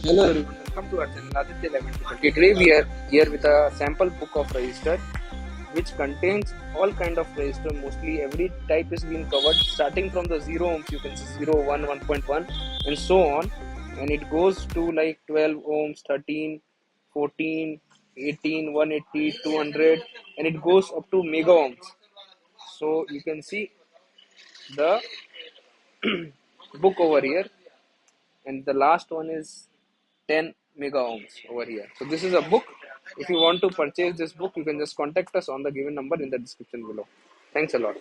Hello everyone, welcome to our channel Aditya 1120. Today we are here with a sample book of resistor which contains all kind of resistor. Mostly every type is being covered, starting from the 0 ohms, you can see 0, 1, 1.1 and so on, and it goes to like 12 ohms, 13, 14, 18, 180, 200, and it goes up to mega ohms. So you can see the book over here, and the last one is 10 mega ohms over here. So this is a book. If you want to purchase this book, you can just contact us on the given number in the description below. Thanks a lot.